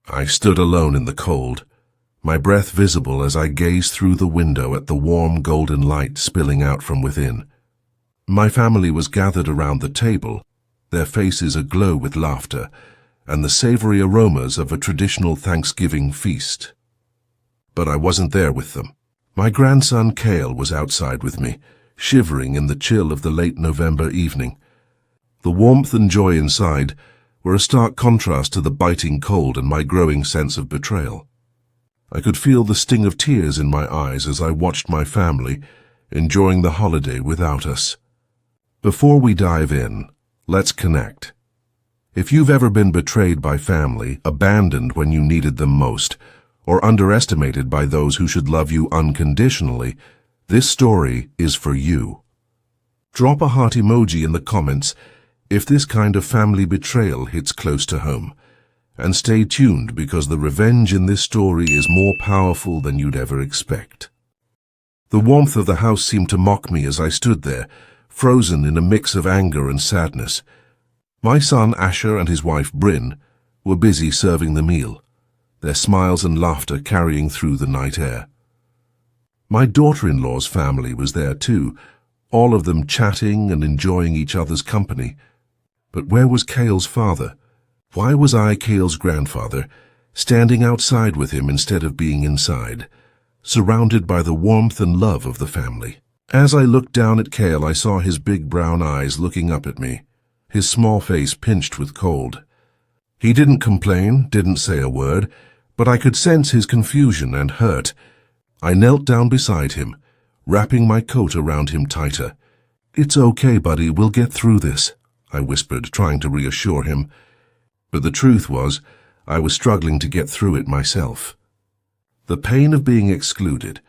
I stood alone in the cold, my breath visible as I gazed through the window at the warm golden light spilling out from within. My family was gathered around the table, their faces aglow with laughter and the savory aromas of a traditional Thanksgiving feast. But I wasn't there with them. My grandson Cale was outside with me, shivering in the chill of the late November evening. The warmth and joy inside were a stark contrast to the biting cold and my growing sense of betrayal. I could feel the sting of tears in my eyes as I watched my family enjoying the holiday without us. Before we dive in, let's connect. If you've ever been betrayed by family, abandoned when you needed them most, or underestimated by those who should love you unconditionally, this story is for you. Drop a heart emoji in the comments if this kind of family betrayal hits close to home. And stay tuned because the revenge in this story is more powerful than you'd ever expect. The warmth of the house seemed to mock me as I stood there, frozen in a mix of anger and sadness. My son Asher and his wife Bryn were busy serving the meal, their smiles and laughter carrying through the night air. My daughter-in-law's family was there too, all of them chatting and enjoying each other's company. But where was Cale's father? Why was I, Cale's grandfather, standing outside with him instead of being inside, surrounded by the warmth and love of the family? As I looked down at Cale, I saw his big brown eyes looking up at me, his small face pinched with cold. He didn't complain, didn't say a word, but I could sense his confusion and hurt. I knelt down beside him, wrapping my coat around him tighter. "It's okay, buddy, we'll get through this," I whispered, trying to reassure him. But the truth was, I was struggling to get through it myself. The pain of being excluded,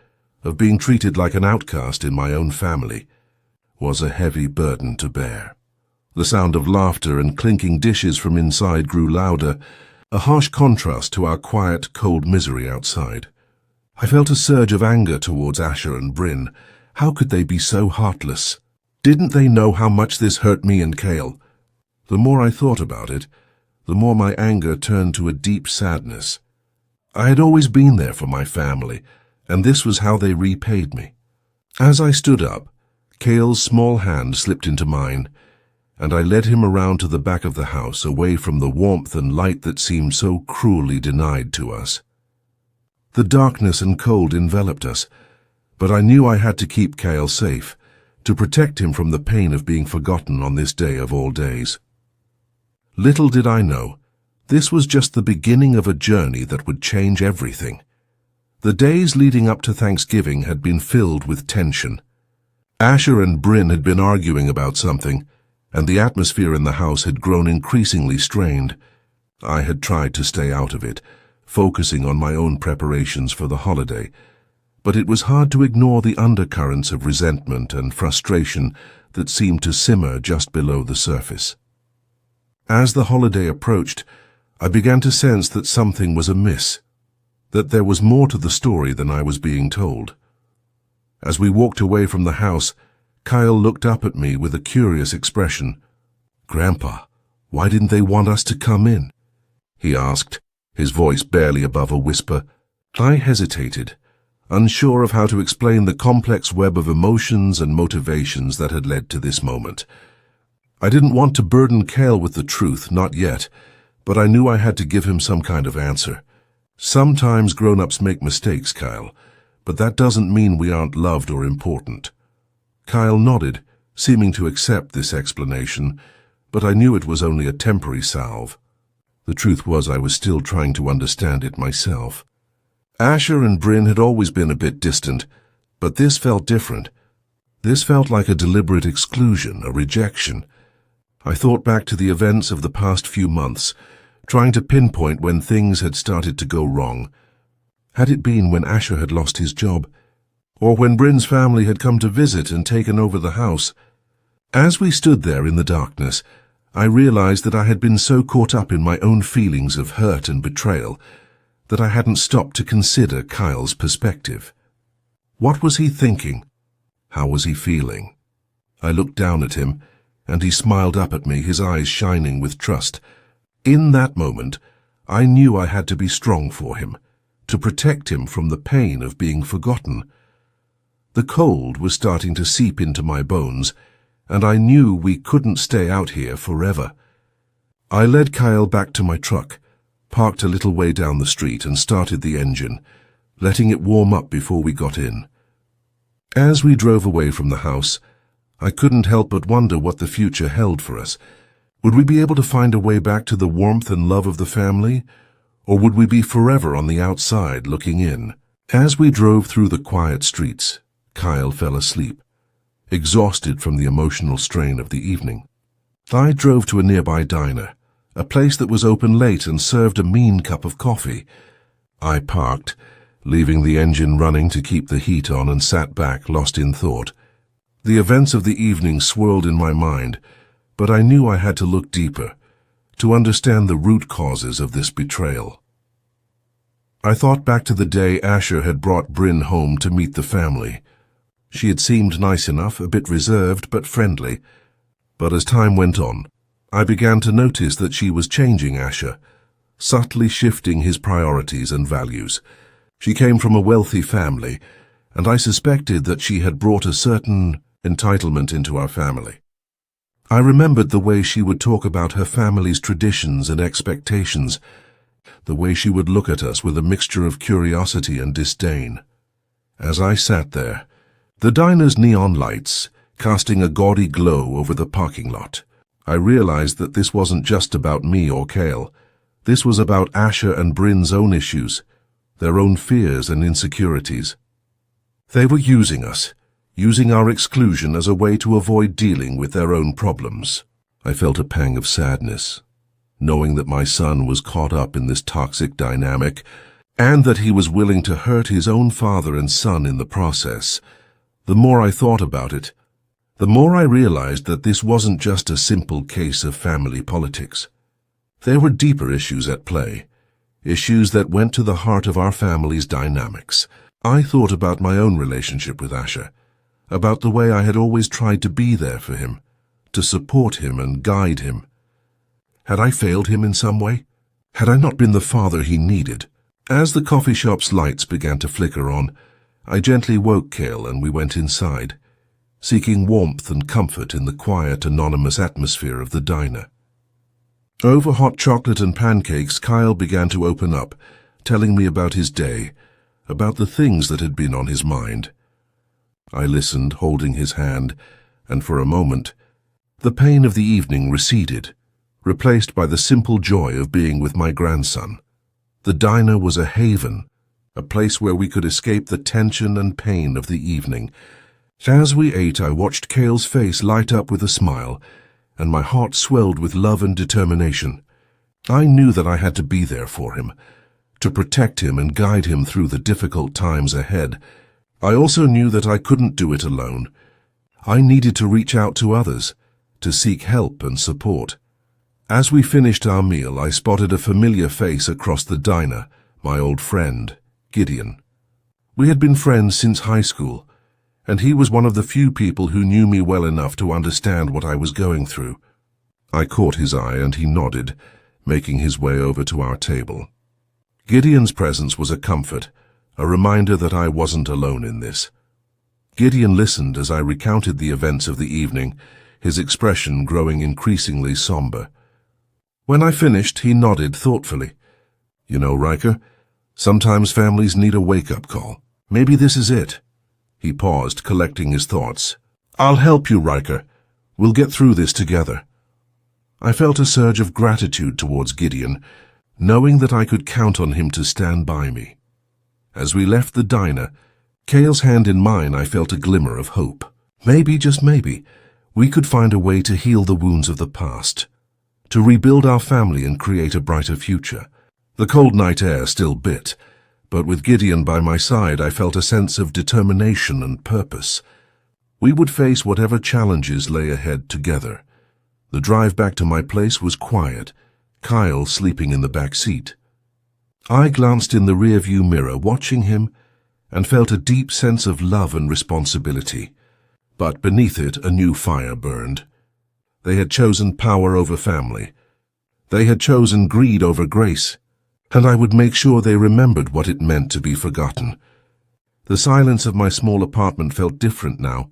of being treated like an outcast in my own family, was a heavy burden to bear. The sound of laughter and clinking dishes from inside grew louder, a harsh contrast to our quiet, cold misery outside. I felt a surge of anger towards Asher and Bryn. How could they be so heartless? Didn't they know how much this hurt me and Cale? The more I thought about it, the more my anger turned to a deep sadness. I had always been there for my family, and this was how they repaid me. As I stood up, Cale's small hand slipped into mine, and I led him around to the back of the house, away from the warmth and light that seemed so cruelly denied to us. The darkness and cold enveloped us, but I knew I had to keep Cale safe, to protect him from the pain of being forgotten on this day of all days. Little did I know, this was just the beginning of a journey that would change everything. The days leading up to Thanksgiving had been filled with tension. Asher and Bryn had been arguing about something, and the atmosphere in the house had grown increasingly strained. I had tried to stay out of it, focusing on my own preparations for the holiday, but it was hard to ignore the undercurrents of resentment and frustration that seemed to simmer just below the surface. As the holiday approached, I began to sense that something was amiss, that there was more to the story than I was being told. As we walked away from the house, Kyle looked up at me with a curious expression. "Grandpa, why didn't they want us to come in?" he asked, his voice barely above a whisper. I hesitated, unsure of how to explain the complex web of emotions and motivations that had led to this moment. I didn't want to burden Cale with the truth, not yet, but I knew I had to give him some kind of answer. Sometimes grown-ups make mistakes, Kyle, but that doesn't mean we aren't loved or important. Kyle nodded, seeming to accept this explanation, but I knew it was only a temporary salve. The truth was I was still trying to understand it myself. Asher and Bryn had always been a bit distant, but this felt different. This felt like a deliberate exclusion, a rejection. I thought back to the events of the past few months, trying to pinpoint when things had started to go wrong. Had it been when Asher had lost his job, or when Bryn's family had come to visit and taken over the house? As we stood there in the darkness, I realized that I had been so caught up in my own feelings of hurt and betrayal that I hadn't stopped to consider Kyle's perspective. What was he thinking? How was he feeling? I looked down at him, and he smiled up at me, his eyes shining with trust. In that moment, I knew I had to be strong for him, to protect him from the pain of being forgotten. The cold was starting to seep into my bones, and I knew we couldn't stay out here forever. I led Kyle back to my truck, parked a little way down the street, and started the engine, letting it warm up before we got in. As we drove away from the house, I couldn't help but wonder what the future held for us. Would we be able to find a way back to the warmth and love of the family, or would we be forever on the outside looking in? As we drove through the quiet streets, Kyle fell asleep, exhausted from the emotional strain of the evening. I drove to a nearby diner, a place that was open late and served a mean cup of coffee. I parked, leaving the engine running to keep the heat on, and sat back, lost in thought. The events of the evening swirled in my mind, but I knew I had to look deeper, to understand the root causes of this betrayal. I thought back to the day Asher had brought Bryn home to meet the family. She had seemed nice enough, a bit reserved but friendly. But as time went on, I began to notice that she was changing Asher, subtly shifting his priorities and values. She came from a wealthy family, and I suspected that she had brought a certain entitlement into our family. I remembered the way she would talk about her family's traditions and expectations, the way she would look at us with a mixture of curiosity and disdain. As I sat there, the diner's neon lights casting a gaudy glow over the parking lot, I realized that this wasn't just about me or Cale. This was about Asher and Bryn's own issues, their own fears and insecurities. They were using us, using our exclusion as a way to avoid dealing with their own problems. I felt a pang of sadness, knowing that my son was caught up in this toxic dynamic, and that he was willing to hurt his own father and son in the process. The more I thought about it, the more I realized that this wasn't just a simple case of family politics. There were deeper issues at play, issues that went to the heart of our family's dynamics. I thought about my own relationship with Asher, about the way I had always tried to be there for him, to support him and guide him. Had I failed him in some way? Had I not been the father he needed? As the coffee shop's lights began to flicker on, I gently woke Cale and we went inside, seeking warmth and comfort in the quiet, anonymous atmosphere of the diner. Over hot chocolate and pancakes, Kyle began to open up, telling me about his day, about the things that had been on his mind. I listened, holding his hand, and for a moment, the pain of the evening receded, replaced by the simple joy of being with my grandson. The diner was a haven, a place where we could escape the tension and pain of the evening. As we ate, I watched Cale's face light up with a smile, and my heart swelled with love and determination. I knew that I had to be there for him, to protect him and guide him through the difficult times ahead. I also knew that I couldn't do it alone. I needed to reach out to others, to seek help and support. As we finished our meal, I spotted a familiar face across the diner, my old friend, Gideon. We had been friends since high school, and he was one of the few people who knew me well enough to understand what I was going through. I caught his eye and he nodded, making his way over to our table. Gideon's presence was a comfort, a reminder that I wasn't alone in this. Gideon listened as I recounted the events of the evening, his expression growing increasingly somber. When I finished, he nodded thoughtfully. "You know, Riker, sometimes families need a wake-up call. Maybe this is it." He paused, collecting his thoughts. "I'll help you, Riker. We'll get through this together." I felt a surge of gratitude towards Gideon, knowing that I could count on him to stand by me. As we left the diner, Cale's hand in mine, I felt a glimmer of hope. Maybe, just maybe, we could find a way to heal the wounds of the past, to rebuild our family and create a brighter future. The cold night air still bit, but with Gideon by my side, I felt a sense of determination and purpose. We would face whatever challenges lay ahead together. The drive back to my place was quiet, Kyle sleeping in the back seat. I glanced in the rearview mirror, watching him, and felt a deep sense of love and responsibility. But beneath it, a new fire burned. They had chosen power over family. They had chosen greed over grace. and I would make sure they remembered what it meant to be forgotten. The silence of my small apartment felt different now,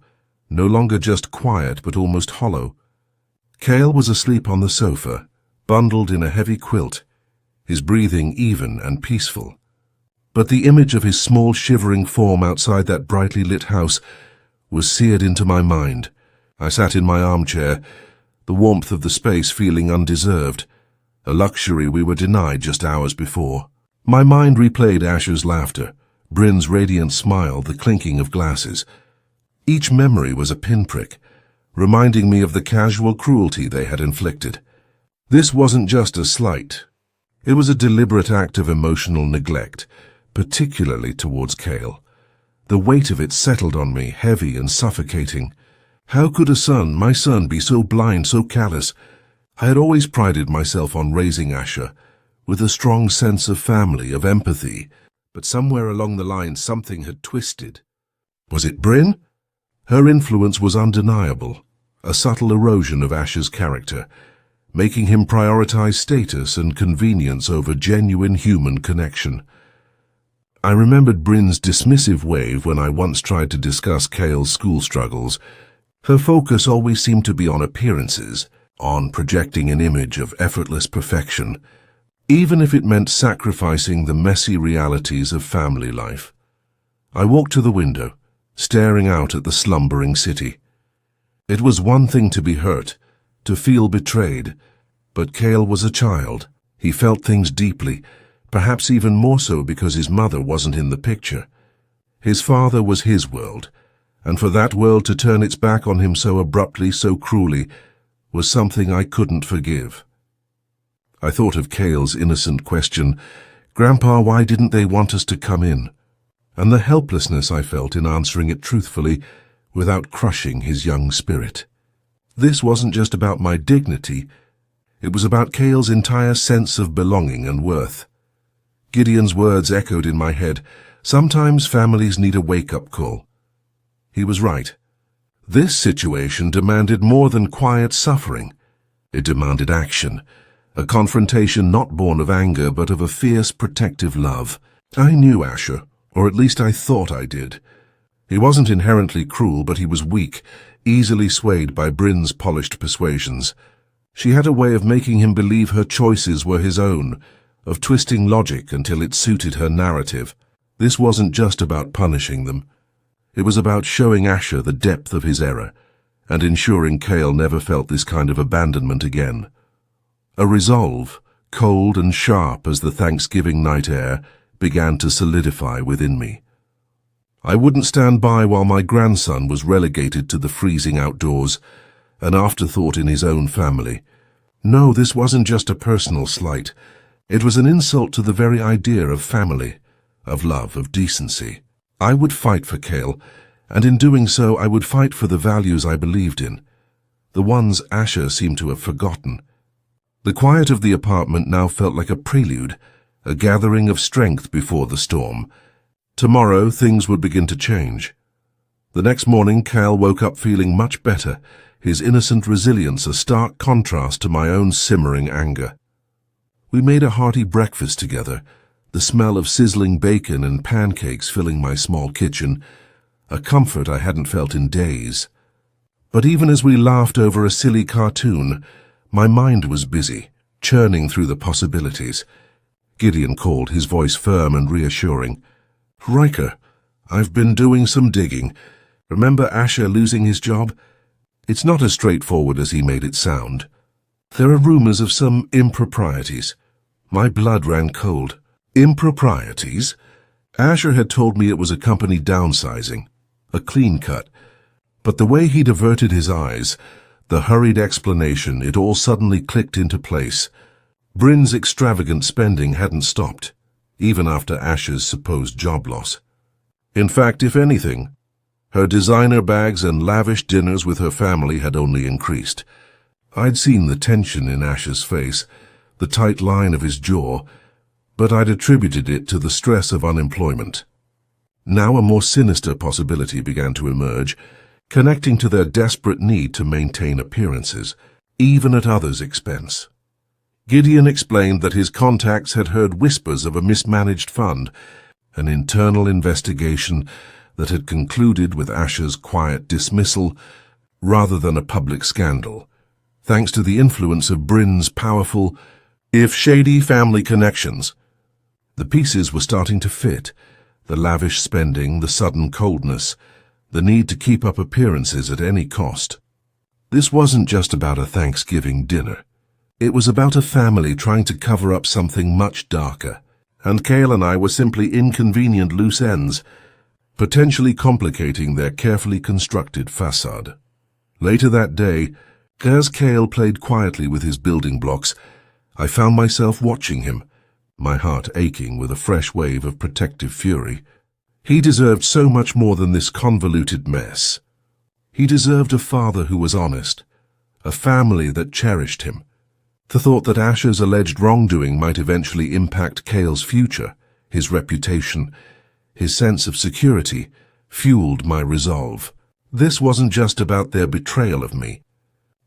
no longer just quiet but almost hollow. Cale was asleep on the sofa, bundled in a heavy quilt, his breathing even and peaceful. But the image of his small shivering form outside that brightly lit house was seared into my mind. I sat in my armchair, the warmth of the space feeling undeserved, a luxury we were denied just hours before. My mind replayed Asher's laughter, Bryn's radiant smile, the clinking of glasses. Each memory was a pinprick, reminding me of the casual cruelty they had inflicted. This wasn't just a slight. It was a deliberate act of emotional neglect, particularly towards Cale. The weight of it settled on me, heavy and suffocating. How could my son, be so blind, so callous? I had always prided myself on raising Asher, with a strong sense of family, of empathy, but somewhere along the line something had twisted. Was it Bryn? Her influence was undeniable, a subtle erosion of Asher's character, making him prioritize status and convenience over genuine human connection. I remembered Bryn's dismissive wave when I once tried to discuss Cale's school struggles. Her focus always seemed to be on appearances, on projecting an image of effortless perfection, even if it meant sacrificing the messy realities of family life. I walked to the window, staring out at the slumbering city. It was one thing to be hurt, to feel betrayed, but Cale was a child. He felt things deeply, perhaps even more so because his mother wasn't in the picture. His father was his world, and for that world to turn its back on him so abruptly, so cruelly, was something I couldn't forgive. I thought of Cale's innocent question, "Grandpa, why didn't they want us to come in?" and the helplessness I felt in answering it truthfully without crushing his young spirit. This wasn't just about my dignity, it was about Cale's entire sense of belonging and worth. Gideon's words echoed in my head, "Sometimes families need a wake-up call." He was right. This situation demanded more than quiet suffering. It demanded action, a confrontation not born of anger but of a fierce, protective love. I knew Asher, or at least I thought I did. He wasn't inherently cruel, but he was weak, easily swayed by Bryn's polished persuasions. She had a way of making him believe her choices were his own, of twisting logic until it suited her narrative. This wasn't just about punishing them. It was about showing Asher the depth of his error, and ensuring Cale never felt this kind of abandonment again. A resolve, cold and sharp as the Thanksgiving night air, began to solidify within me. I wouldn't stand by while my grandson was relegated to the freezing outdoors, an afterthought in his own family. No, this wasn't just a personal slight. It was an insult to the very idea of family, of love, of decency. I would fight for Cale, and in doing so I would fight for the values I believed in, the ones Asher seemed to have forgotten. The quiet of the apartment now felt like a prelude, a gathering of strength before the storm. Tomorrow things would begin to change. The next morning Cale woke up feeling much better, his innocent resilience a stark contrast to my own simmering anger. We made a hearty breakfast together, the smell of sizzling bacon and pancakes filling my small kitchen, a comfort I hadn't felt in days. But even as we laughed over a silly cartoon, my mind was busy, churning through the possibilities. Gideon called, his voice firm and reassuring. "Riker, I've been doing some digging. Remember Asher losing his job? It's not as straightforward as he made it sound. There are rumors of some improprieties." My blood ran cold. Improprieties? Asher had told me it was a company downsizing, a clean cut. But the way he diverted his eyes, the hurried explanation, it all suddenly clicked into place. Bryn's extravagant spending hadn't stopped, even after Asher's supposed job loss. In fact, if anything, her designer bags and lavish dinners with her family had only increased. I'd seen the tension in Asher's face, the tight line of his jaw, but I'd attributed it to the stress of unemployment. Now a more sinister possibility began to emerge, connecting to their desperate need to maintain appearances, even at others' expense. Gideon explained that his contacts had heard whispers of a mismanaged fund, an internal investigation that had concluded with Asher's quiet dismissal rather than a public scandal, thanks to the influence of Bryn's powerful, if shady, family connections. The pieces were starting to fit: the lavish spending, the sudden coldness, the need to keep up appearances at any cost. This wasn't just about a Thanksgiving dinner. It was about a family trying to cover up something much darker, and Cale and I were simply inconvenient loose ends, potentially complicating their carefully constructed facade. Later that day, as Cale played quietly with his building blocks, I found myself watching him, my heart aching with a fresh wave of protective fury. He deserved so much more than this convoluted mess. He deserved a father who was honest, a family that cherished him. The thought that Asher's alleged wrongdoing might eventually impact Cale's future, his reputation, his sense of security, fueled my resolve. This wasn't just about their betrayal of me.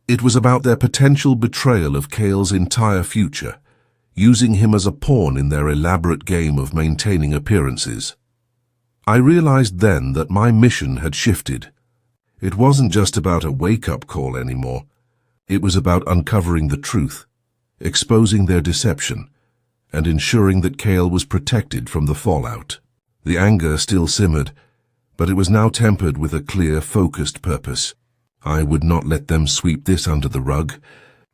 It was about their potential betrayal of Cale's entire future, using him as a pawn in their elaborate game of maintaining appearances. I realized then that my mission had shifted. It wasn't just about a wake-up call anymore. It was about uncovering the truth, exposing their deception, and ensuring that Cale was protected from the fallout. The anger still simmered, but it was now tempered with a clear, focused purpose. I would not let them sweep this under the rug.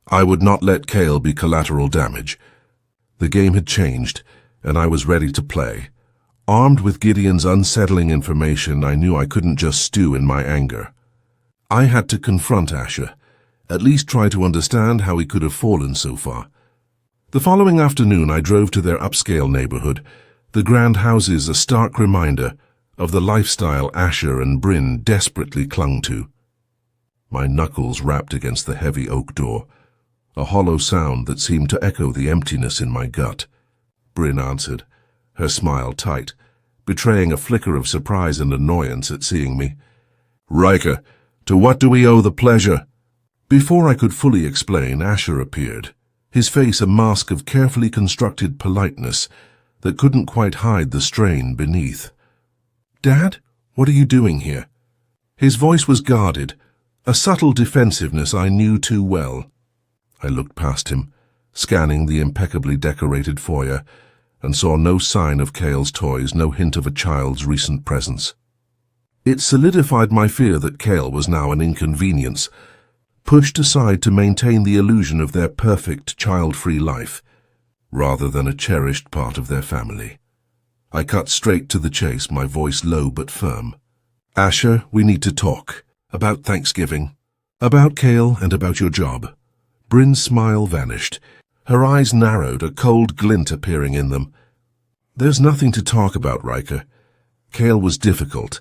I would not let Cale be collateral damage. The game had changed, and I was ready to play. Armed with Gideon's unsettling information, I knew I couldn't just stew in my anger. I had to confront Asher, at least try to understand how he could have fallen so far. The following afternoon I drove to their upscale neighborhood, the grand houses a stark reminder of the lifestyle Asher and Bryn desperately clung to. My knuckles rapped against the heavy oak door, a hollow sound that seemed to echo the emptiness in my gut. Bryn answered, her smile tight, betraying a flicker of surprise and annoyance at seeing me. "Riker, to what do we owe the pleasure?" Before I could fully explain, Asher appeared, his face a mask of carefully constructed politeness that couldn't quite hide the strain beneath. "Dad, what are you doing here?" His voice was guarded, a subtle defensiveness I knew too well. I looked past him, scanning the impeccably decorated foyer, and saw no sign of Cale's toys, no hint of a child's recent presence. It solidified my fear that Cale was now an inconvenience, pushed aside to maintain the illusion of their perfect, child-free life, rather than a cherished part of their family. I cut straight to the chase, my voice low but firm. "Asher, we need to talk. About Thanksgiving. About Cale and about your job." Bryn's smile vanished. Her eyes narrowed, a cold glint appearing in them. "There's nothing to talk about, Riker. Cale was difficult.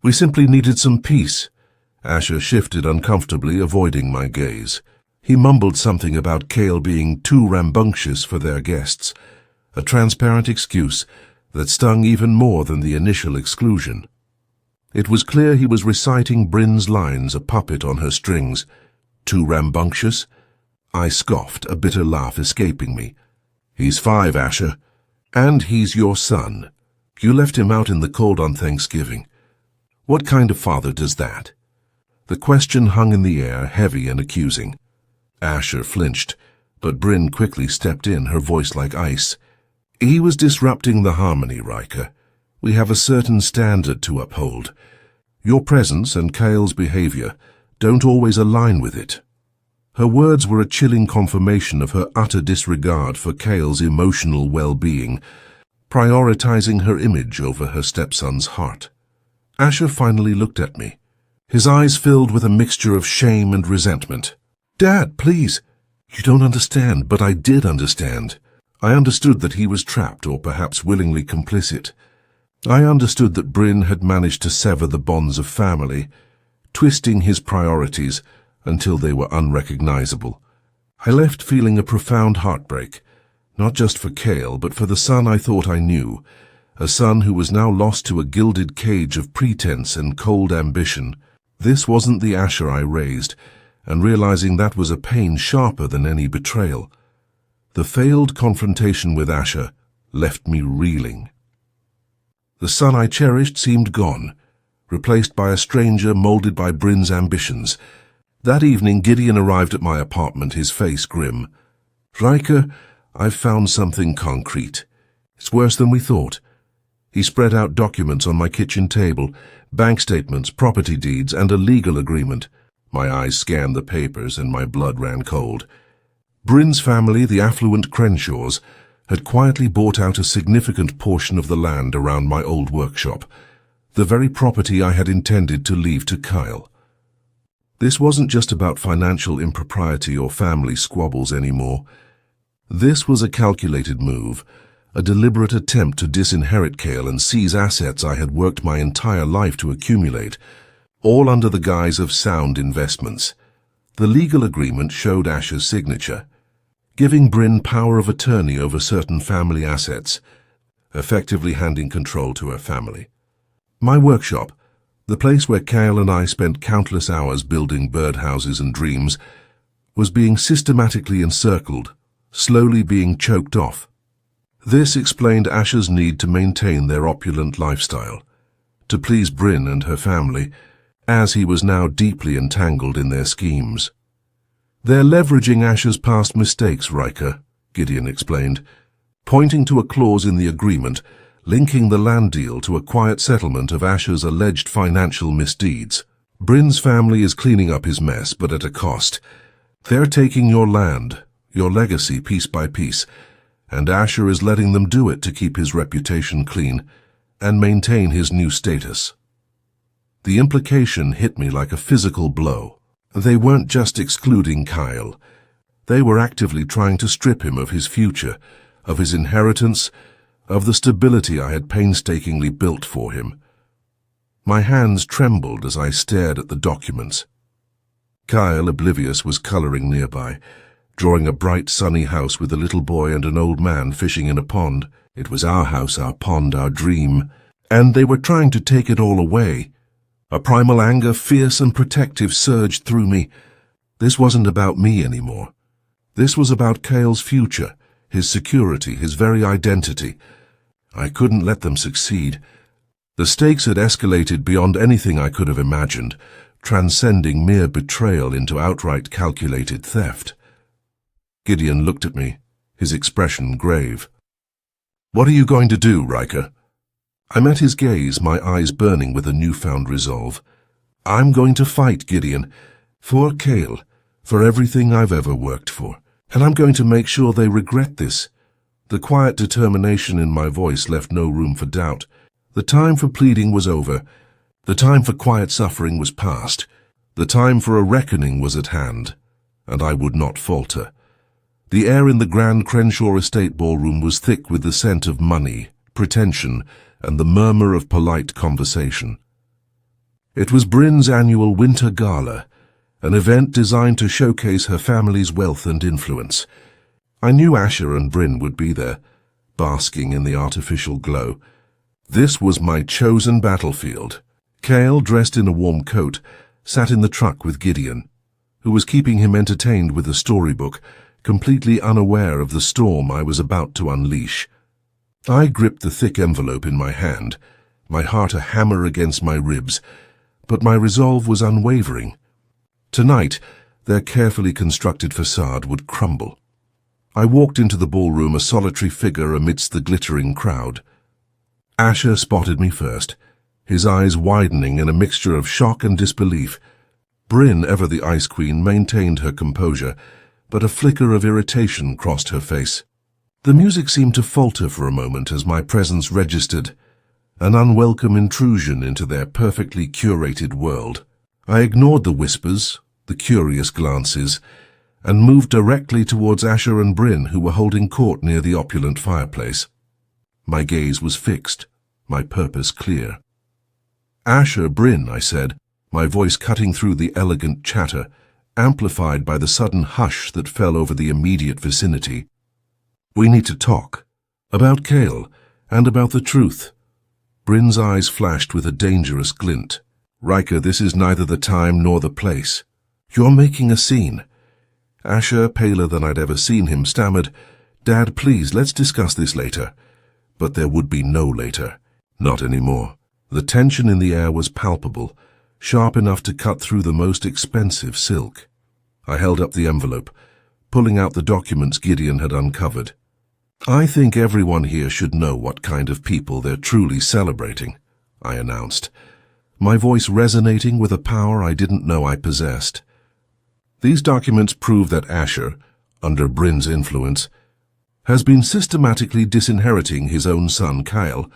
We simply needed some peace." Asher shifted uncomfortably, avoiding my gaze. He mumbled something about Cale being too rambunctious for their guests, a transparent excuse that stung even more than the initial exclusion. It was clear he was reciting Bryn's lines, a puppet on her strings. Too rambunctious? I scoffed, a bitter laugh escaping me. "He's 5, Asher. And he's your son. You left him out in the cold on Thanksgiving. What kind of father does that?" The question hung in the air, heavy and accusing. Asher flinched, but Bryn quickly stepped in, her voice like ice. "He was disrupting the harmony, Riker. We have a certain standard to uphold. Your presence and Cale's behavior don't always align with it." Her words were a chilling confirmation of her utter disregard for Cale's emotional well-being, prioritizing her image over her stepson's heart. Asher finally looked at me, his eyes filled with a mixture of shame and resentment. "Dad, please. You don't understand, but I did understand. I understood that he was trapped, or perhaps willingly complicit. I understood that Bryn had managed to sever the bonds of family, twisting his priorities until they were unrecognizable. I left feeling a profound heartbreak, not just for Cale, but for the son I thought I knew, a son who was now lost to a gilded cage of pretense and cold ambition. This wasn't the Asher I raised, and realizing that was a pain sharper than any betrayal. The failed confrontation with Asher left me reeling. The son I cherished seemed gone, replaced by a stranger molded by Bryn's ambitions. That evening, Gideon arrived at my apartment, his face grim. "Riker, I've found something concrete. It's worse than we thought." He spread out documents on my kitchen table, bank statements, property deeds, and a legal agreement. My eyes scanned the papers and my blood ran cold. Bryn's family, the affluent Crenshaws, had quietly bought out a significant portion of the land around my old workshop, the very property I had intended to leave to Kyle. This wasn't just about financial impropriety or family squabbles anymore. This was a calculated move, a deliberate attempt to disinherit Kyle and seize assets I had worked my entire life to accumulate, all under the guise of sound investments. The legal agreement showed Asher's signature, giving Bryn power of attorney over certain family assets, effectively handing control to her family. My workshop, the place where Kyle and I spent countless hours building birdhouses and dreams, was being systematically encircled, slowly being choked off. This explained Asher's need to maintain their opulent lifestyle, to please Bryn and her family, as he was now deeply entangled in their schemes. "They're leveraging Asher's past mistakes, Riker," Gideon explained, pointing to a clause in the agreement linking the land deal to a quiet settlement of Asher's alleged financial misdeeds. "Bryn's family is cleaning up his mess, but at a cost. They're taking your land, your legacy, piece by piece, and Asher is letting them do it to keep his reputation clean and maintain his new status." The implication hit me like a physical blow. They weren't just excluding Kyle. They were actively trying to strip him of his future, of his inheritance, of the stability I had painstakingly built for him. My hands trembled as I stared at the documents. Kyle, oblivious, was coloring nearby, drawing a bright, sunny house with a little boy and an old man fishing in a pond. It was our house, our pond, our dream, and they were trying to take it all away. A primal anger, fierce and protective, surged through me. This wasn't about me anymore. This was about Kyle's future, his security, his very identity. I couldn't let them succeed. The stakes had escalated beyond anything I could have imagined, transcending mere betrayal into outright calculated theft. Gideon looked at me, his expression grave. "What are you going to do, Riker?" I met his gaze, my eyes burning with a newfound resolve. "I'm going to fight, Gideon, for Kyle, for everything I've ever worked for. And I'm going to make sure they regret this." The quiet determination in my voice left no room for doubt. The time for pleading was over. The time for quiet suffering was past. The time for a reckoning was at hand, and I would not falter. The air in the Grand Crenshaw estate ballroom was thick with the scent of money, pretension, and the murmur of polite conversation. It was Bryn's annual winter gala, an event designed to showcase her family's wealth and influence. I knew Asher and Bryn would be there, basking in the artificial glow. This was my chosen battlefield. Kyle, dressed in a warm coat, sat in the truck with Gideon, who was keeping him entertained with a storybook, completely unaware of the storm I was about to unleash. I gripped the thick envelope in my hand, my heart a hammer against my ribs, but my resolve was unwavering. Tonight, their carefully constructed facade would crumble. I walked into the ballroom, a solitary figure amidst the glittering crowd. Asher spotted me first, his eyes widening in a mixture of shock and disbelief. Bryn, ever the Ice Queen, maintained her composure, but a flicker of irritation crossed her face. The music seemed to falter for a moment as my presence registered, an unwelcome intrusion into their perfectly curated world. I ignored the whispers, the curious glances, and moved directly towards Asher and Bryn, who were holding court near the opulent fireplace. My gaze was fixed, my purpose clear. "Asher, Bryn," I said, my voice cutting through the elegant chatter, amplified by the sudden hush that fell over the immediate vicinity. "We need to talk. About Kyle, and about the truth." Bryn's eyes flashed with a dangerous glint. "Riker, this is neither the time nor the place. You're making a scene." Asher, paler than I'd ever seen him, stammered, "Dad, please, let's discuss this later." But there would be no later. Not anymore. The tension in the air was palpable, sharp enough to cut through the most expensive silk. I held up the envelope, pulling out the documents Gideon had uncovered. "I think everyone here should know what kind of people they're truly celebrating," I announced, my voice resonating with a power I didn't know I possessed. "These documents prove that Asher, under Bryn's influence, has been systematically disinheriting his own son Kyle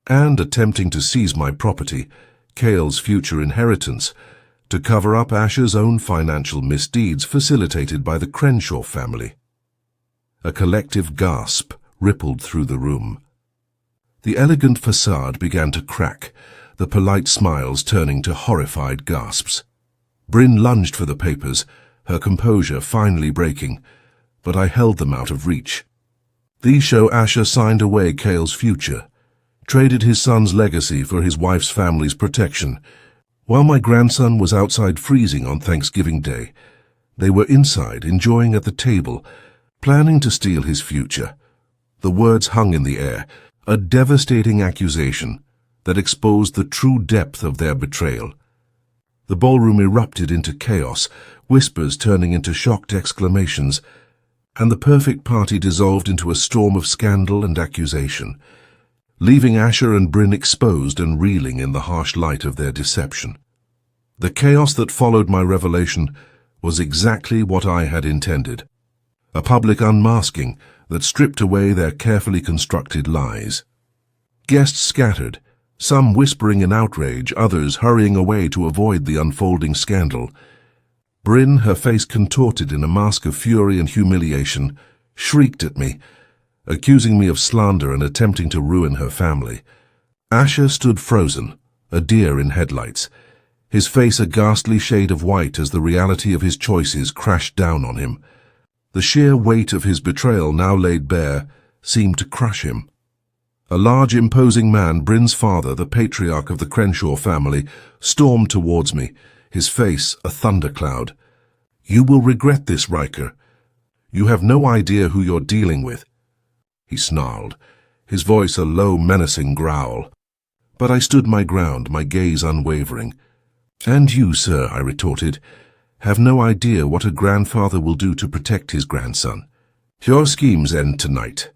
and attempting to seize my property, Kale's future inheritance, to cover up Asher's own financial misdeeds facilitated by the Crenshaw family." A collective gasp rippled through the room. The elegant facade began to crack, the polite smiles turning to horrified gasps. Bryn lunged for the papers, her composure finally breaking, but I held them out of reach. "These show Asher signed away Kale's future, traded his son's legacy for his wife's family's protection. While my grandson was outside freezing on Thanksgiving Day, they were inside enjoying at the table, planning to steal his future." The words hung in the air, a devastating accusation that exposed the true depth of their betrayal. The ballroom erupted into chaos, whispers turning into shocked exclamations, and the perfect party dissolved into a storm of scandal and accusation, leaving Asher and Bryn exposed and reeling in the harsh light of their deception. The chaos that followed my revelation was exactly what I had intended, a public unmasking that stripped away their carefully constructed lies. Guests scattered, some whispering in outrage, others hurrying away to avoid the unfolding scandal. Bryn, her face contorted in a mask of fury and humiliation, shrieked at me, accusing me of slander and attempting to ruin her family. Asher stood frozen, a deer in headlights, his face a ghastly shade of white as the reality of his choices crashed down on him. The sheer weight of his betrayal, now laid bare, seemed to crush him. A large, imposing man, Bryn's father, the patriarch of the Crenshaw family, stormed towards me, his face a thundercloud. "You will regret this, Riker. You have no idea who you're dealing with," he snarled, his voice a low, menacing growl. But I stood my ground, my gaze unwavering. "And you, sir," I retorted, "have no idea what a grandfather will do to protect his grandson. Your schemes end tonight."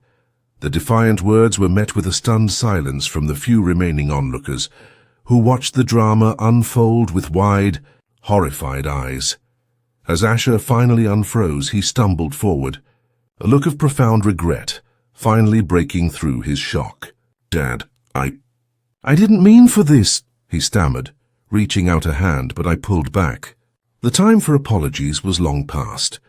The defiant words were met with a stunned silence from the few remaining onlookers, who watched the drama unfold with wide, horrified eyes. As Asher finally unfroze, he stumbled forward, a look of profound regret finally breaking through his shock. "Dad, I didn't mean for this," he stammered, reaching out a hand, but I pulled back. The time for apologies was long past.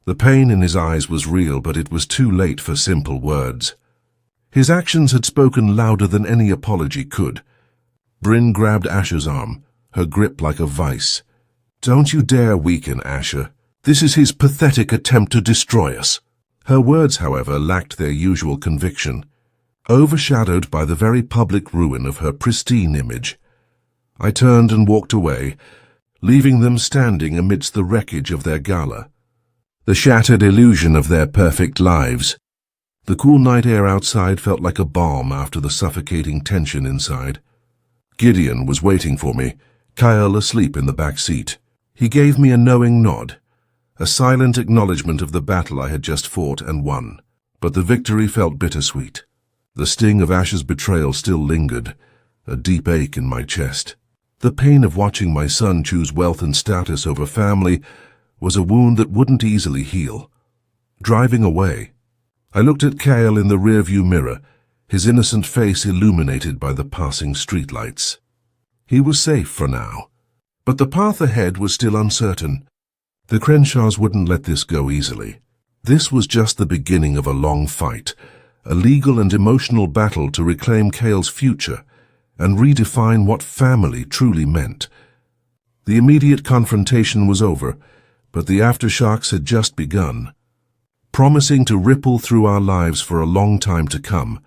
The pain in his eyes was real, but it was too late for simple words. His actions had spoken louder than any apology could. Bryn grabbed Asher's arm, her grip like a vice. "Don't you dare weaken Asher. This is his pathetic attempt to destroy us." Her words, however, lacked their usual conviction, overshadowed by the very public ruin of her pristine image. I turned and walked away, leaving them standing amidst the wreckage of their gala, the shattered illusion of their perfect lives. The cool night air outside felt like a balm after the suffocating tension inside. Gideon was waiting for me, Kyle asleep in the back seat. He gave me a knowing nod, a silent acknowledgement of the battle I had just fought and won. But the victory felt bittersweet. The sting of Asher's betrayal still lingered, a deep ache in my chest. The pain of watching my son choose wealth and status over family was a wound that wouldn't easily heal. Driving away, I looked at Kyle in the rearview mirror, his innocent face illuminated by the passing streetlights. He was safe for now, but the path ahead was still uncertain. The Crenshaws wouldn't let this go easily. This was just the beginning of a long fight, a legal and emotional battle to reclaim Kale's future and redefine what family truly meant. The immediate confrontation was over, but the aftershocks had just begun, promising to ripple through our lives for a long time to come.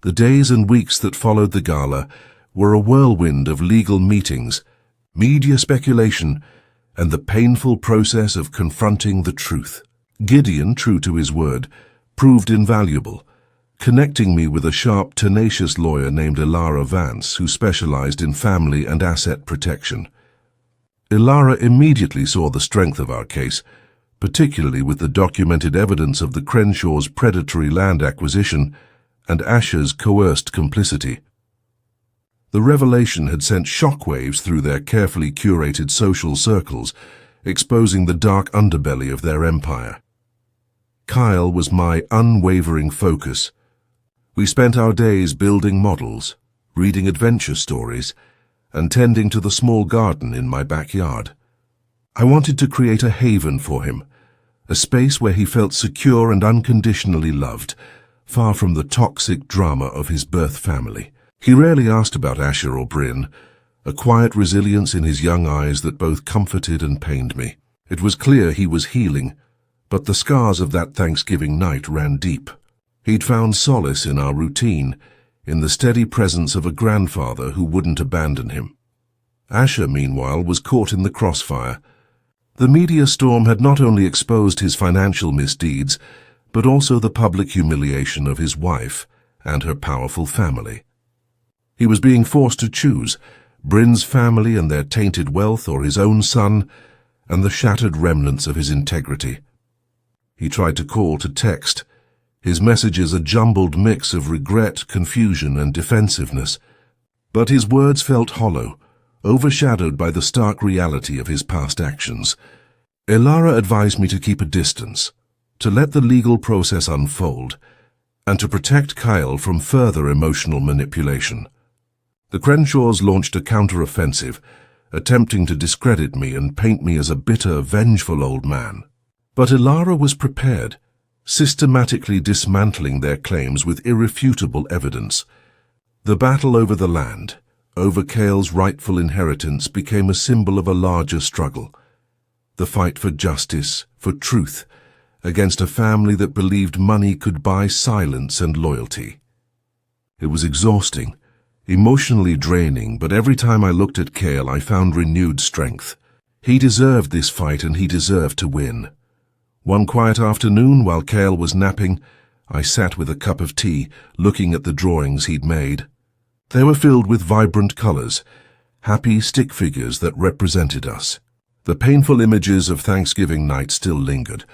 The days and weeks that followed the gala were a whirlwind of legal meetings, media speculation, and the painful process of confronting the truth. Gideon, true to his word, proved invaluable, connecting me with a sharp, tenacious lawyer named Ilara Vance who specialized in family and asset protection. Ilara immediately saw the strength of our case, particularly with the documented evidence of the Crenshaws' predatory land acquisition and Asher's coerced complicity. The revelation had sent shockwaves through their carefully curated social circles, exposing the dark underbelly of their empire. Kyle was my unwavering focus. We spent our days building models, reading adventure stories, and tending to the small garden in my backyard. I wanted to create a haven for him, a space where he felt secure and unconditionally loved, far from the toxic drama of his birth family. He rarely asked about Asher or Bryn, a quiet resilience in his young eyes that both comforted and pained me. It was clear he was healing, but the scars of that Thanksgiving night ran deep. He'd found solace in our routine, in the steady presence of a grandfather who wouldn't abandon him. Asher, meanwhile, was caught in the crossfire. The media storm had not only exposed his financial misdeeds, but also the public humiliation of his wife and her powerful family. He was being forced to choose Bryn's family and their tainted wealth, or his own son and the shattered remnants of his integrity. He tried to call, to text, his messages a jumbled mix of regret, confusion, and defensiveness. But his words felt hollow, overshadowed by the stark reality of his past actions. Ilara advised me to keep a distance, to let the legal process unfold, and to protect Kyle from further emotional manipulation. The Crenshaws launched a counter-offensive, attempting to discredit me and paint me as a bitter, vengeful old man. But Ilara was prepared, systematically dismantling their claims with irrefutable evidence. The battle over the land, over Kyle's rightful inheritance, became a symbol of a larger struggle. The fight for justice, for truth, against a family that believed money could buy silence and loyalty. It was exhausting, emotionally draining, but every time I looked at Kyle, I found renewed strength. He deserved this fight, and he deserved to win. One quiet afternoon, while Kyle was napping, I sat with a cup of tea, looking at the drawings he'd made. They were filled with vibrant colors, happy stick figures that represented us. The painful images of Thanksgiving night still lingered,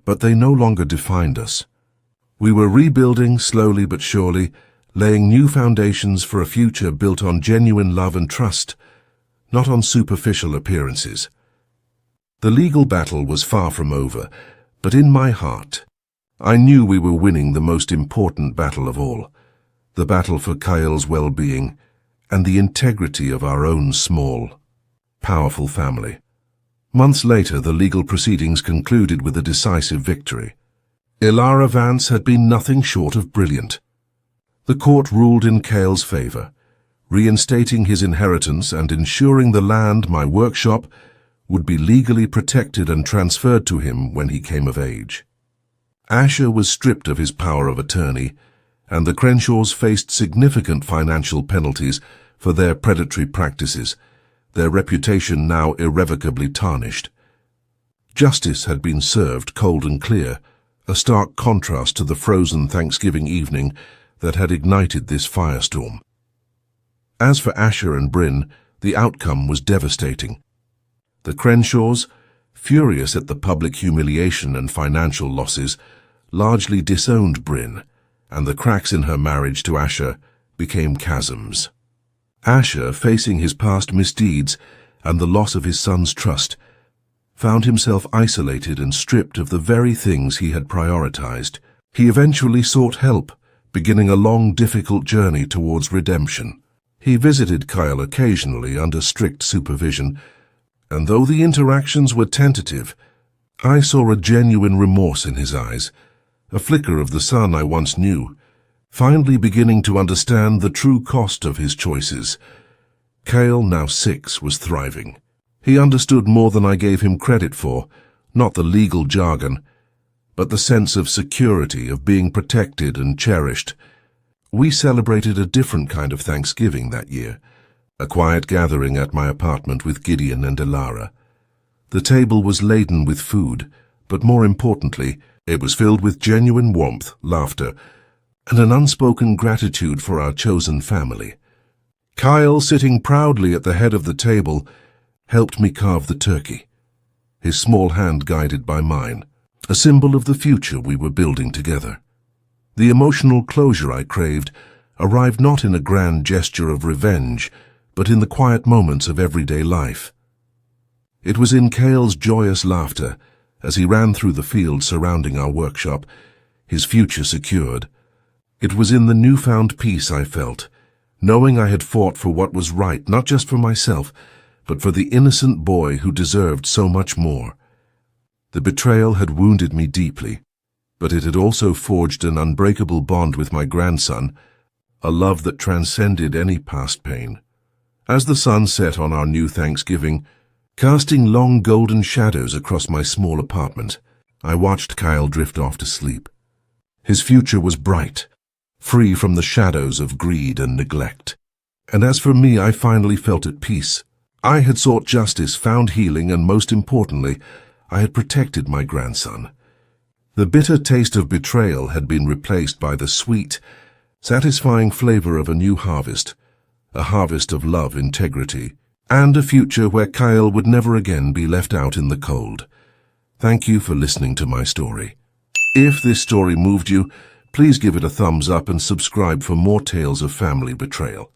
but they no longer defined us. We were rebuilding slowly but surely, laying new foundations for a future built on genuine love and trust, not on superficial appearances. The legal battle was far from over, but in my heart, I knew we were winning the most important battle of all, the battle for Kyle's well-being and the integrity of our own small, powerful family. Months later, the legal proceedings concluded with a decisive victory. Ilara Vance had been nothing short of brilliant. The court ruled in Kyle's favor, reinstating his inheritance and ensuring the land, my workshop, would be legally protected and transferred to him when he came of age. Asher was stripped of his power of attorney, and the Crenshaws faced significant financial penalties for their predatory practices, their reputation now irrevocably tarnished. Justice had been served cold and clear, a stark contrast to the frozen Thanksgiving evening that had ignited this firestorm. As for Asher and Bryn, the outcome was devastating. The Crenshaws, furious at the public humiliation and financial losses, largely disowned Bryn, and the cracks in her marriage to Asher became chasms. Asher, facing his past misdeeds and the loss of his son's trust, found himself isolated and stripped of the very things he had prioritized. He eventually sought help, beginning a long, difficult journey towards redemption. He visited Kyle occasionally under strict supervision, and though the interactions were tentative, I saw a genuine remorse in his eyes, a flicker of the son I once knew, finally beginning to understand the true cost of his choices. Kyle, now 6, was thriving. He understood more than I gave him credit for, not the legal jargon, but the sense of security, of being protected and cherished. We celebrated a different kind of Thanksgiving that year, a quiet gathering at my apartment with Gideon and Ilara. The table was laden with food, but more importantly, It was filled with genuine warmth, laughter, and an unspoken gratitude for our chosen family. Kyle, sitting proudly at the head of the table, helped me carve the turkey, his small hand guided by mine, a symbol of the future we were building together. The emotional closure I craved arrived not in a grand gesture of revenge, but in the quiet moments of everyday life. It was in Kyle's joyous laughter as he ran through the field surrounding our workshop, his future secured. It was in the newfound peace I felt, knowing I had fought for what was right, not just for myself, but for the innocent boy who deserved so much more. The betrayal had wounded me deeply, but it had also forged an unbreakable bond with my grandson, a love that transcended any past pain. As the sun set on our new Thanksgiving, casting long golden shadows across my small apartment, I watched Kyle drift off to sleep. His future was bright, free from the shadows of greed and neglect. And as for me, I finally felt at peace. I had sought justice, found healing, and most importantly, I had protected my grandson. The bitter taste of betrayal had been replaced by the sweet, satisfying flavor of a new harvest, a harvest of love, integrity, and a future where Kyle would never again be left out in the cold. Thank you for listening to my story. If this story moved you, please give it a thumbs up and subscribe for more tales of family betrayal.